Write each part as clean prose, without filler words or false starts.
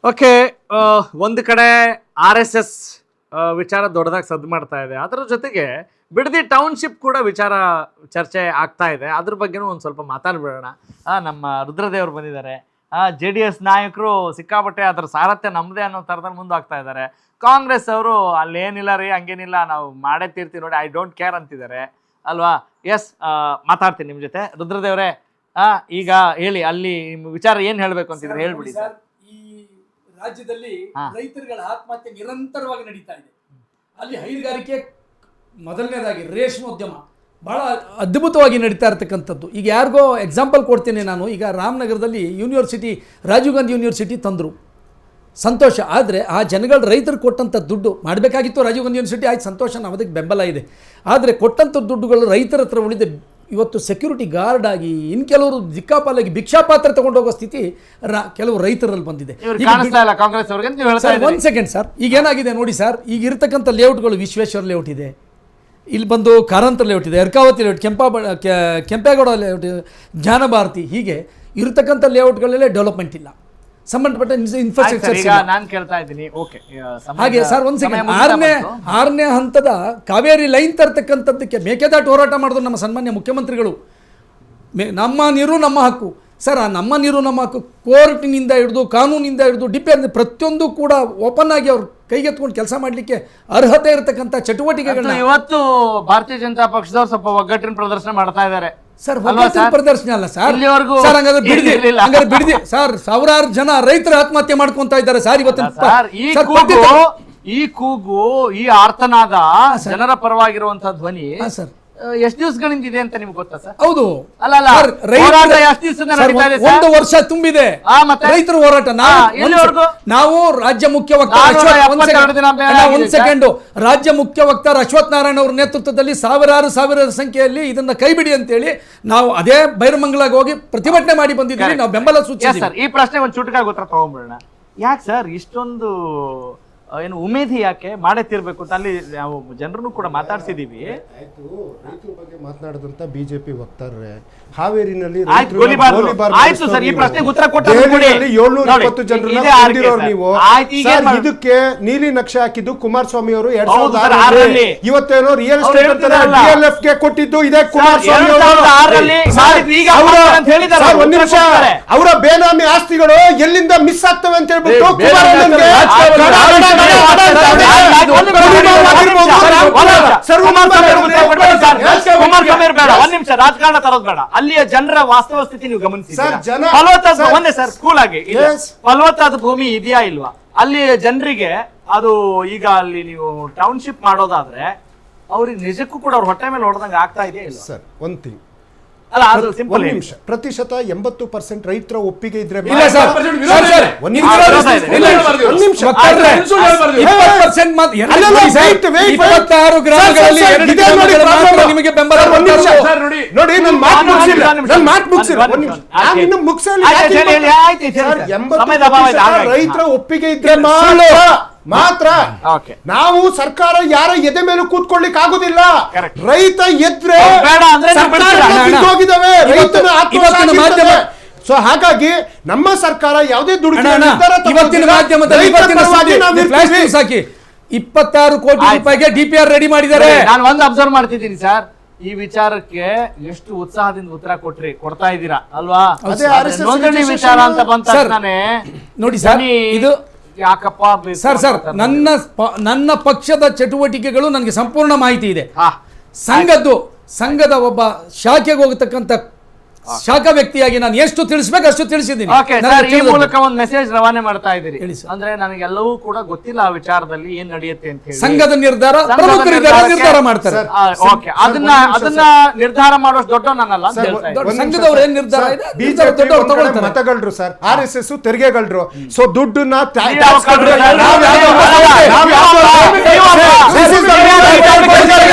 Okay, ಒಂದು ಕಡೆ RSS ವಿಚಾರ ದೊಡ್ಡದಾಗಿ ಸದ್ದು ಮಾಡ್ತಾ ಇದೆ, ಅದರ ಜೊತೆಗೆ ಬಿಡದಿ ಟೌನ್ಶಿಪ್ ಕೂಡ ವಿಚಾರ ಚರ್ಚೆ ಆಗ್ತಾ ಇದೆ. ಅದ್ರ ಬಗ್ಗೆನೂ ಒಂದು ಸ್ವಲ್ಪ ಮಾತಾಡ್ಬಿಡೋಣ. ನಮ್ಮ ರುದ್ರದೇವರು ಬಂದಿದ್ದಾರೆ. JDS ನಾಯಕರು ಸಿಕ್ಕಾಪಟ್ಟೆ ಅದರ ಸಾರಥ್ಯ ನಮ್ಮದೇ ಅನ್ನೋ ಥರದಲ್ಲಿ ಮುಂದಾಗ್ತಾ ಇದ್ದಾರೆ. ಕಾಂಗ್ರೆಸ್ ಅವರು ಅಲ್ಲೇನಿಲ್ಲ ರೀ, ಹಂಗೇನಿಲ್ಲ, ನಾವು ಮಾಡೇ ತೀರ್ತೀವಿ ನೋಡಿ, ಐ ಡೋಂಟ್ ಕೇರ್ ಅಂತಿದ್ದಾರೆ ಅಲ್ವಾ. ಎಸ್, ಮಾತಾಡ್ತೀನಿ ನಿಮ್ಮ ಜೊತೆ. ರುದ್ರದೇವರೇ, ಈಗ ಹೇಳಿ, ಅಲ್ಲಿ ವಿಚಾರ ಏನು ಹೇಳಬೇಕು ಅಂತಿದ್ರೆ ಹೇಳ್ಬಿಡಿ ಸರ್. ಈ ರಾಜ್ಯದಲ್ಲಿ ರೈತರುಗಳ ಆತ್ಮಹತ್ಯೆ ನಿರಂತರವಾಗಿ ನಡೀತಾ ಇದೆ. ಅಲ್ಲಿ ಹೈನುಗಾರಿಕೆ ಮೊದಲನೇದಾಗಿ ರೇಷ್ಮೋದ್ಯಮ ಬಹಳ ಅದ್ಭುತವಾಗಿ ನಡೀತಾ ಇರ್ತಕ್ಕಂಥದ್ದು. ಈಗ ಯಾರಿಗೋ ಎಕ್ಸಾಂಪಲ್ ಕೊಡ್ತೀನಿ ನಾನು. ಈಗ ರಾಮನಗರದಲ್ಲಿ ಯೂನಿವರ್ಸಿಟಿ, ರಾಜೀವ್ ಗಾಂಧಿ ಯೂನಿವರ್ಸಿಟಿ ತಂದರು, ಸಂತೋಷ. ಆದರೆ ಆ ಜನಗಳು ರೈತರು ಕೊಟ್ಟಂಥ ದುಡ್ಡು ಮಾಡಬೇಕಾಗಿತ್ತು. ರಾಜೀವ್ ಗಾಂಧಿ ಯೂನಿವರ್ಸಿಟಿ ಆಯ್ತು, ಸಂತೋಷ, ನಾವು ಅದಕ್ಕೆ ಬೆಂಬಲ ಇದೆ. ಆದರೆ ಕೊಟ್ಟಂಥ ದುಡ್ಡುಗಳು ರೈತರ ಹತ್ರ ಉಳಿದೆ. ಇವತ್ತು ಸೆಕ್ಯೂರಿಟಿ ಗಾರ್ಡ್ ಆಗಿ ಇನ್ನು ಕೆಲವರು ದಿಕ್ಕಾಪಾಲಾಗಿ ಭಿಕ್ಷಾಪಾತ್ರ ತಗೊಂಡೋಗೋ ಸ್ಥಿತಿ ಕೆಲವು ರೈತರಲ್ಲಿ ಬಂದಿದೆ. ಒಂದು ಸೆಕೆಂಡ್ ಸರ್, ಈಗ ಏನಾಗಿದೆ ನೋಡಿ ಸರ್, ಈಗ ಇರ್ತಕ್ಕಂಥ ಲೇಔಟ್ಗಳು ವಿಶ್ವೇಶ್ವರ ಲೇಔಟ್ ಇದೆ, ಇಲ್ಲಿ ಬಂದು ಕಾರಂತರ ಲೇಔಟ್ ಇದೆ, ಅರ್ಕಾವತಿ ಲೇಔಟ್, ಕೆಂಪೇಗೌಡ ಲೇಔಟ್, ಜ್ಞಾನಭಾರತಿ, ಹೀಗೆ ಇರತಕ್ಕಂಥ ಲೇಔಟ್ಗಳಲ್ಲೇ ಡೆವಲಪ್ಮೆಂಟ್ ಇಲ್ಲ, ಸಂಬಂಧಪಟ್ಟ ಇನ್ಫ್ರಾಸ್ಟ್ರಕ್ಚರ್. ನಾನು ಕೇಳ್ತಾ ಇದ್ದೀನಿ. ಹಾಗೆ ಸರ್, ಒಂದು ಸೆಕೆಂಡ್, ಆರನೇ ಹಂತದ ಕಾವೇರಿ ಲೈನ್ ತರ್ತಕ್ಕಂಥದ್ದಕ್ಕೆ ಮೇಕೆದಾಟು ಹೋರಾಟ ಮಾಡಿದ್ರು ನಮ್ಮ ಸನ್ಮಾನ್ಯ ಮುಖ್ಯಮಂತ್ರಿಗಳು. ನಮ್ಮ ನೀರು ನಮ್ಮ ಹಕ್ಕು ಸರ್. ಆ ನಮ್ಮ ನೀರು ನಮ್ಮ ಹಕ್ಕು ಕೋರ್ಟಿನಿಂದ ಹಿಡಿದು ಕಾನೂನಿಂದ ಹಿಡಿದು ಡಿಪೆಂಡ್ ಪ್ರತಿಯೊಂದು ಕೂಡ ಓಪನ್ ಆಗಿ ಅವ್ರು ಕೈಗೆತ್ಕೊಂಡು ಕೆಲಸ ಮಾಡಲಿಕ್ಕೆ ಅರ್ಹತೆ ಇರತಕ್ಕಂಥ ಚಟುವಟಿಕೆಗಳನ್ನ ಇವತ್ತು ಭಾರತೀಯ ಜನತಾ ಪಕ್ಷದವ್ರು ಸ್ವಲ್ಪ ಒಗ್ಗಟ್ಟಿನ ಪ್ರದರ್ಶನ ಮಾಡ್ತಾ ಇದ್ದಾರೆ ಸರ್. ಪ್ರದರ್ಶನ ಅಲ್ಲ ಸರ್, ಹಂಗಾದ್ರೆ ಬಿಡದಿ ಸರ್, ಸಾವಿರಾರು ಜನ ರೈತರ ಆತ್ಮಹತ್ಯೆ ಮಾಡ್ಕೊಂತ ಇದ್ದಾರೆ ಸರ್ ಇವತ್ತು. ಈ ಕೂಗು, ಈ ಆರ್ತನಾದ ಜನರ ಪರವಾಗಿರುವಂತಹ ಧ್ವನಿ ಸರ್ ಎಷ್ಟು ದಿವಸಗಳಿಂದ ಇದೆ ಅಂತ ನಿಮ್ಗೆ ಗೊತ್ತಾ ಸರ್? ಹೌದು, ಒಂದು ವರ್ಷ ತುಂಬಿದೆ ರೈತರ ಹೋರಾಟ. ನಾವು ರಾಜ್ಯ ಮುಖ್ಯ ವಕ್ತಾರ ರಾಜ್ಯ ಮುಖ್ಯ ವಕ್ತಾರ ಅಶ್ವಥ್ ನಾರಾಯಣ ಅವರ ನೇತೃತ್ವದಲ್ಲಿ ಸಾವಿರಾರು ಸಂಖ್ಯೆಯಲ್ಲಿ ಇದನ್ನ ಕೈಬಿಡಿ ಅಂತೇಳಿ ನಾವು ಅದೇ ಬೈರಮಂಗಲಾಗ ಹೋಗಿ ಪ್ರತಿಭಟನೆ ಮಾಡಿ ಬಂದಿದ್ದೀವಿ. ನಾವು ಬೆಂಬಲ ಸೂಚಿಸಿದ್ದೀವಿ. ಈ ಪ್ರಶ್ನೆ ಒಂದು ಚುಟುಕಾಗಿ ಉತ್ತರ ತಗೊಂಡ್ಬಿಡೋಣ. ಯಾಕೆ ಸರ್ ಇಷ್ಟೊಂದು ಏನು ಉಮೇದಿ ಯಾಕೆ ಮಾಡೇ ತೀರ್ಬೇಕು ಅಂತ ಅಲ್ಲಿ ನಾವು ಜನರನ್ನು ಕೂಡ ಮಾತಾಡ್ಸಿದೀವಿ. ರೈತರ ಬಗ್ಗೆ ಮಾತನಾಡಿದಂತ ಬಿಜೆಪಿ ವಕ್ತಾರರೇ ಹಾವೇರಿನಲ್ಲಿ ಇದಕ್ಕೆ ನೀಲಿ ನಕ್ಷೆ ಹಾಕಿದ್ದು ಕುಮಾರಸ್ವಾಮಿ ಅವರು 2006 ಇವತ್ತೇನೋ ರಿಯಲ್ ಎಸ್ಟೇಟ್ ಅಂತ DLF ಗೆ ಕೊಟ್ಟಿದ್ದು ಇದೇ ಕುಮಾರಸ್ವಾಮಿ ಒಂದ್ ನಿಮಿಷ, ಅವರ ಬೇನಾಮಿ ಆಸ್ತಿಗಳು ಎಲ್ಲಿಂದ ಮಿಸ್ ಆಗ್ತವೆ ಅಂತ ಹೇಳ್ಬಿಟ್ಟು ರಾಜಕಾರಣ ತರೋದು ಬೇಡ, ಅಲ್ಲಿಯ ಜನರ ವಾಸ್ತವ ಸ್ಥಿತಿ ನೀವು ಗಮನಿಸಿ. ಒಂದೇ ಸರ್, ಸ್ಕೂಲ್ ಆಗಿ ಫಲವತ್ತಾದ ಭೂಮಿ ಇದೆಯಾ ಇಲ್ವಾ ಅಲ್ಲಿ ಜನರಿಗೆ? ಅದು ಈಗ ಅಲ್ಲಿ ನೀವು ಟೌನ್ಶಿಪ್ ಮಾಡೋದಾದ್ರೆ ಅವ್ರಿಗೆ ನಿಜಕ್ಕೂ ಕೂಡ ಅವ್ರ ಹೊಟ್ಟೆ ಮೇಲೆ ಹೊಡೆದಂಗೆ ಆಗ್ತಾ ಇದೆಯಾ ಇಲ್ಲ ಸರ್? ಒಂದ್ ಥಿಂಗ್ ಅಲ್ಲ, ಅದು ಸಿಂಪಲ್. ಪ್ರತಿಶತ 80% ರೈತರ ಒಪ್ಪಿಗೆ ಇದ್ರೆ ರೈತರ ಒಪ್ಪಿಗೆ ಇದ್ರೆ ಮಾತ್ರ ನಾವು ಸರ್ಕಾರ ಯಾರ ಎದೆ ಮೇಲೆ ಕೂತ್ಕೊಳ್ಳಿಕ್ ಆಗುದಿಲ್ಲ. ರೈತ ಎದ್ರೆ ಸೊ ಹಾಗಾಗಿ ನಮ್ಮ ಸರ್ಕಾರ ಯಾವುದೇ ದುಡ್ಡು 26 ಕೋಟಿ ರೂಪಾಯಿಗೆ DPR ರೆಡಿ ಮಾಡಿದ್ದಾರೆ. ನಾನು ಒಂದು ಅಬ್ಸರ್ವ್ ಮಾಡ್ತಿದ್ದೀನಿ ಸರ್, ಈ ವಿಚಾರಕ್ಕೆ ಎಷ್ಟು ಉತ್ಸಾಹದಿಂದ ಉತ್ತರ ಕೊಡ್ತಾ ಇದ್ದೀರಾ ಅಲ್ವಾ? ನೋಂದಣಿ ವಿಚಾರ ಅಂತ ಬಂತ ನೋಡಿ ಸರ್, ಇದು ಯಾಕಪ್ಪ ಸರ್ ನನ್ನ ಪಕ್ಷದ ಚಟುವಟಿಕೆಗಳು ನನಗೆ ಸಂಪೂರ್ಣ ಮಾಹಿತಿ ಇದೆ. ಸಂಘದ ಒಬ್ಬ ಶಾಖೆಗೆ ಹೋಗತಕ್ಕಂಥ ಶಾಖಾ ವ್ಯಕ್ತಿಯಾಗಿ ನಾನು ಎಷ್ಟು ತಿಳಿಸಬೇಕು ಅಷ್ಟು ತಿಳಿಸಿದ್ದೀನಿ. ಈ ಮೂಲಕ ಒಂದು ಮೆಸೇಜ್ ರವಾನೆ ಮಾಡ್ತಾ ಇದ್ದೀರಿ ಅಂದ್ರೆ ನನಗೆಲ್ಲವೂ ಕೂಡ ಗೊತ್ತಿಲ್ಲ ಆ ವಿಚಾರದಲ್ಲಿ ಏನ್ ನಡೆಯುತ್ತೆ ಅಂತ ಹೇಳಿ. ಸಂಘದ ನಿರ್ಧಾರ ನಿರ್ಧಾರ ಮಾಡ್ತಾರೆ. ಅದನ್ನ ನಿರ್ಧಾರ ಮಾಡೋಷ್ಟು ದೊಡ್ಡ ನಾನಲ್ಲ, ಸಂಘದವ್ರು ಏನ್ ನಿರ್ಧಾರ ಬಿಜೆಪಿ ಮತಗಳ್ರು ಸರ್, RSS ತೆರಿಗೆಗಳ್ರು. ಸೊ ದುಡ್ಡನ್ನ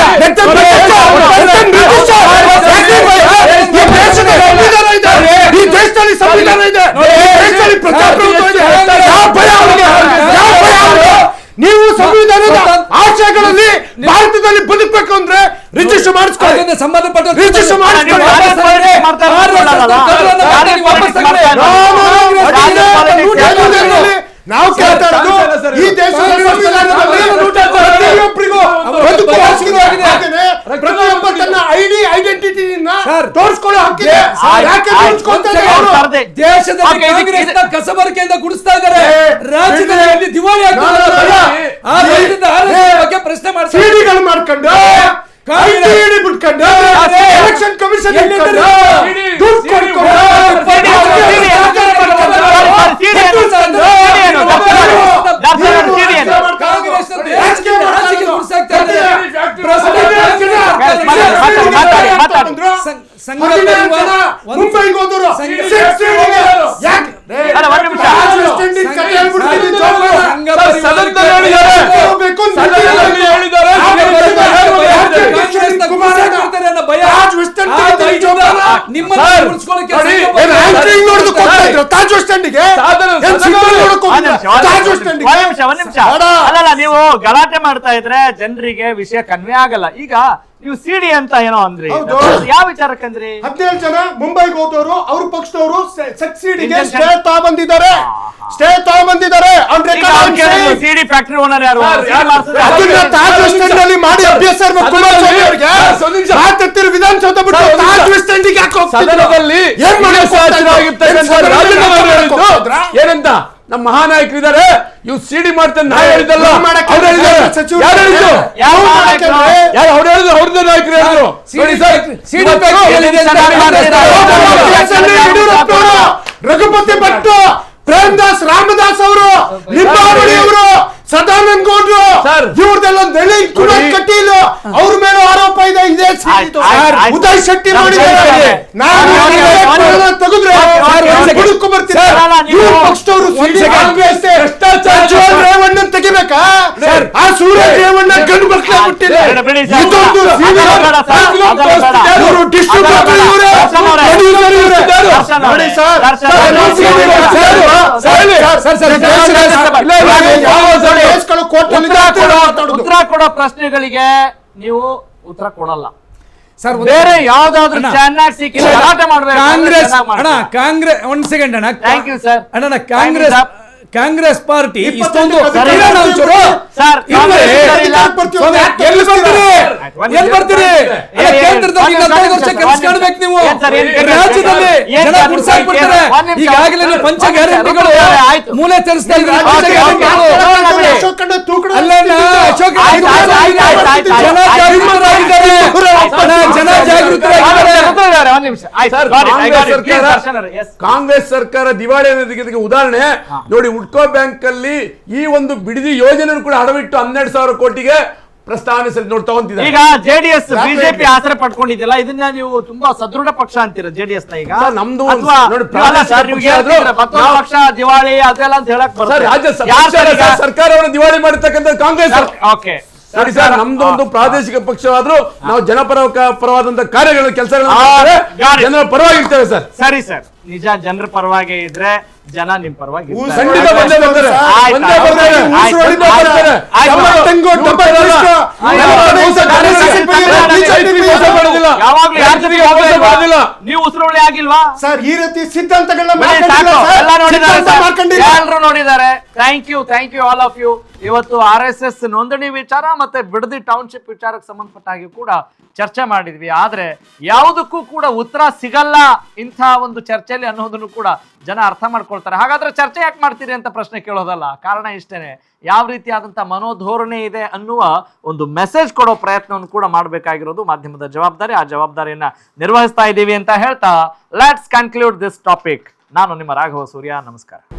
ಈ ದೇಶದಲ್ಲಿ ಸಂವಿಧಾನ ಇದೆ, ನೀವು ಸಂವಿಧಾನದ ಆಶಯಗಳಲ್ಲಿ ಭಾರತದಲ್ಲಿ ಬದುಕಬೇಕು ಅಂದ್ರೆ ರಿಜಿಸ್ಟರ್ ಮಾಡಿಸ್ಕೊಳ್ಳಿ, ಸಂಬಂಧಪಟ್ಟ ರಿಜಿಸ್ಟರ್ ನಾವು ಕೇಳ್ತಾ ಇರೋದು ಈ ದೇಶದ ಸಂವಿಧಾನದಲ್ಲಿ ಪ್ರತಿಯೊಬ್ಬರಿಗೂ ಬದುಕುವ ಹಕ್ಕಿದೆ. ಹಾಗೇನೆ ಪ್ರತಿಯೊಬ್ಬ ತನ್ನ ಐಡೆಂಟಿಟಿಯನ್ನ ತೋರಿಸ್ಕೊಳ್ಳೋ ಹಕ್ಕಿದೆ. ಯಾಕೆ ತೋರಿಸ್ಕೊಳ್ತಾ ಇದ್ದಾರೆ ಅವರು? ದೇಶದಲ್ಲಿ ಕಾಂಗ್ರೆಸ್ನ ಕಸಬರಿಕೆಯಿಂದ ಗುಡಿಸ್ತಾ ಇದ್ದಾರೆ, ರಾಜ್ಯದಲ್ಲಿ ದಿವಾಳಿ ಬಗ್ಗೆ ಪ್ರಶ್ನೆ ಮಾಡ್ತಾರೆ. ಸಿಡಿಗಳು ಮಾಡ್ಕೊಂಡು ಬಿಟ್ಕೊಂಡು ಎಲೆಕ್ಷನ್ ಕಮಿಷನ್ ಮುಂಬೈಗೆ ಹೋದ್ರು ಅಲ್ಲ, ನೀವು ಗಲಾಟೆ ಮಾಡ್ತಾ ಇದ್ರೆ ಜನರಿಗೆ ವಿಷಯ ಕನ್ವೆ ಆಗಲ್ಲ. ಈಗ ನೀವು ಸಿಡಿ ಅಂತ ಏನೋ ಅಂದ್ರಿ, ಯಾವ ವಿಚಾರಕ್ಕಂದ್ರಿ? 17 ಜನ ಮುಂಬೈಗೆ ಹೋದವರು ಅವ್ರ ಪಕ್ಷದವರು ಸಬ್ಸಿಡಿಗೆ ಸ್ಟೇ ತಗೊಂಡಿದ್ದಾರೆ. ಸಿಡಿ ಫ್ಯಾಕ್ಟರಿ ಓನರ್ ಯಾರು? ಮಾಡಿ ಅಭ್ಯಾಸ ವಿಧಾನಸೌಧ ಬಿಟ್ಟು ತಾಜ್ ವೆಸ್ಟ್ ಎಂಡಿಗೆ ಏನಂತ ನಮ್ಮ ಮಹಾನಾಯಕರಿದ್ದಾರೆ, ಇವ್ ಸಿಡಿ ಮಾಡ್ತಾರೆ. ನಾ ಹೇಳಿದ್ದಲ್ಲ, ಅವ್ರದ್ದು ನಾಯಕರು ಹೇಳಿದ್ರು. ರಘುಪತಿ ಭಟ್, ಪ್ರೇಮದಾಸ್, ರಾಮದಾಸ್ ಅವರು, ಲಿಂಬಾವಳಿ ಅವರು, ಸದಾನಂದ ಗೌಡ್ರು, ಇವ್ರದೆಲ್ಲ ನೆಲೆ ಕೂಡ ಕಟ್ಟಿಲ್ಲ. ಅವ್ರ ಮೇಲೆ ಆರೋಪ ಇದೆ. ಇದೇ ಉದಯ್ ಶೆಟ್ಟಿ ಮಾಡಿದ್ದಾರೆ. ನಾನು ತೆಗೆದ್ರೆ ಹುಡುಕು ಬರ್ತೀನಿ. ಇವ್ರ ಪಕ್ಷದವರು ರೇವಣ್ಣ ತೆಗಿಬೇಕಾ? ಆ ಸೂರ್ಯ ರೇವಣ್ಣ ಗಂಡು ಮಕ್ಕಳ ಬಿಟ್ಟಿಲ್ಲ. ಉತ್ತರ ಕೊಡೋ ಪ್ರಶ್ನೆಗಳಿಗೆ ನೀವು ಉತ್ತರ ಕೊಡಲ್ಲ ಸರ್. ಬೇರೆ ಯಾವ್ದಾದ್ರು ಚೆನ್ನಾಗಿ ಸಿಕ್ಕಿ ಗಲಾಟೆ ಮಾಡ್ಬೇಕು. ಕಾಂಗ್ರೆಸ್ ಒಂದ್ ಸೆಕೆಂಡ್ ಅಣ್ಣ, ಥ್ಯಾಂಕ್ ಯು ಸರ್. ಅಣ್ಣ, ಕಾಂಗ್ರೆಸ್ ಪಾರ್ಟಿ ಇಷ್ಟೊಂದು ಎಲ್ಲಿ ಬರ್ತೀರಿ? ಕೇಂದ್ರದಲ್ಲಿ 15 ವರ್ಷ ಕೆಲಸ ಕಾಣಬೇಕು ನೀವು. ರಾಜ್ಯದಲ್ಲಿ ಜನ ಗುಡ್ಸಾಕ್ಬಿಡ್ತಾರೆ. ಈಗಾಗಲೇ ಪಂಚ ಗ್ಯಾರಂಟಿಗಳು ಮೂಲೆ ತರಿಸ್ತಾ ಇದ್ದಾರೆ. ಜನ ಜಾಗೃತರಾಗಿದ್ದಾರೆ. ಕಾಂಗ್ರೆಸ್ ಸರ್ಕಾರ ದಿವಾಳಿ ಅನ್ನೋದಕ್ಕೆ ಉದಾಹರಣೆ ನೋಡಿ. ಹುಡ್ಕೋ ಬ್ಯಾಂಕ್ ಅಲ್ಲಿ ಈ ಒಂದು ಬಿಡದಿ ಯೋಜನೆ ಕೂಡ ಹಣವಿಟ್ಟು 12,000 ಕೋಟಿಗೆ ಪ್ರಸ್ತಾವನೆ ನೋಡಿ ತಗೊಂತಿದ್ದಾರೆ. ಈಗ ಜೆಡಿಎಸ್ ಬಿಜೆಪಿ ಆಸರೆ ಪಡ್ಕೊಂಡಿದ್ದಿಲ್ಲ, ಇದನ್ನ ನೀವು ತುಂಬಾ ಸದೃಢ ಪಕ್ಷ ಅಂತೀರ ಜೆಡಿಎಸ್ ನ. ಈಗ ನಮ್ದು ಪಕ್ಷ ದಿವಾಳಿ ಅದೆಲ್ಲ ಅಂತ ಹೇಳಕ್ ಬರ್ತದೆ. ರಾಜ್ಯ ಸರ್ಕಾರವನ್ನು ದಿವಾಳಿ ಮಾಡಿರ್ತಕ್ಕಂಥ ಕಾಂಗ್ರೆಸ್. ಓಕೆ ನೋಡಿ ಸರ್, ನಮ್ದು ಒಂದು ಪ್ರಾದೇಶಿಕ ಪಕ್ಷವಾದ್ರೂ ನಾವು ಪರವಾದಂತ ಕಾರ್ಯಗಳ ಕೆಲಸಗಳನ್ನು ಜನರ ಪರವಾಗಿರ್ತೇವೆ ಸರ್. ಸರಿ ಸರ್, ನಿಜ ಜನರ ಪರವಾಗಿ ಇದ್ರೆ ಜನ ನಿಮ್ ಪರವಾಗಿ ನೀವು ಉಸಿರುವಳಿ ಆಗಿಲ್ವಾ ಸರ್? ಈ ರೀತಿ ಸಿದ್ಧಾಂತಗಳನ್ನ ಎಲ್ಲರೂ ನೋಡಿದ್ದಾರೆ. Thank you all of you. ಇವತ್ತು RSS ನೋಂದಣಿ ವಿಚಾರ ಮತ್ತೆ ಬಿಡದಿ ಟೌನ್ಶಿಪ್ ವಿಚಾರಕ್ಕೆ ಸಂಬಂಧಪಟ್ಟ ಹಾಗೆ ಕೂಡ ಚರ್ಚೆ ಮಾಡಿದ್ವಿ. ಆದ್ರೆ ಯಾವುದಕ್ಕೂ ಕೂಡ ಉತ್ತರ ಸಿಗಲ್ಲ ಇಂಥ ಒಂದು ಚರ್ಚೆಯಲ್ಲಿ ಅನ್ನೋದನ್ನು ಕೂಡ ಜನ ಅರ್ಥ ಮಾಡ್ಕೊಳ್ತಾರೆ. ಹಾಗಾದ್ರೆ ಚರ್ಚೆ ಯಾಕೆ ಮಾಡ್ತೀರಿ ಅಂತ ಪ್ರಶ್ನೆ ಕೇಳೋದಲ್ಲ, ಕಾರಣ ಇಷ್ಟೇನೆ. ಯಾವ ರೀತಿಯಾದಂಥ ಮನೋಧೋರಣೆ ಇದೆ ಅನ್ನುವ ಒಂದು ಮೆಸೇಜ್ ಕೊಡೋ ಪ್ರಯತ್ನವನ್ನು ಕೂಡ ಮಾಡಬೇಕಾಗಿರೋದು ಮಾಧ್ಯಮದ ಜವಾಬ್ದಾರಿ. ಆ ಜವಾಬ್ದಾರಿಯನ್ನ ನಿರ್ವಹಿಸ್ತಾ ಇದ್ದೀವಿ ಅಂತ ಹೇಳ್ತಾ ಲೆಟ್ಸ್ ಕನ್ಕ್ಲೂಡ್ ದಿಸ್ ಟಾಪಿಕ್. ನಾನು ನಿಮ್ಮ ರಾಘವ ಸೂರ್ಯ, ನಮಸ್ಕಾರ.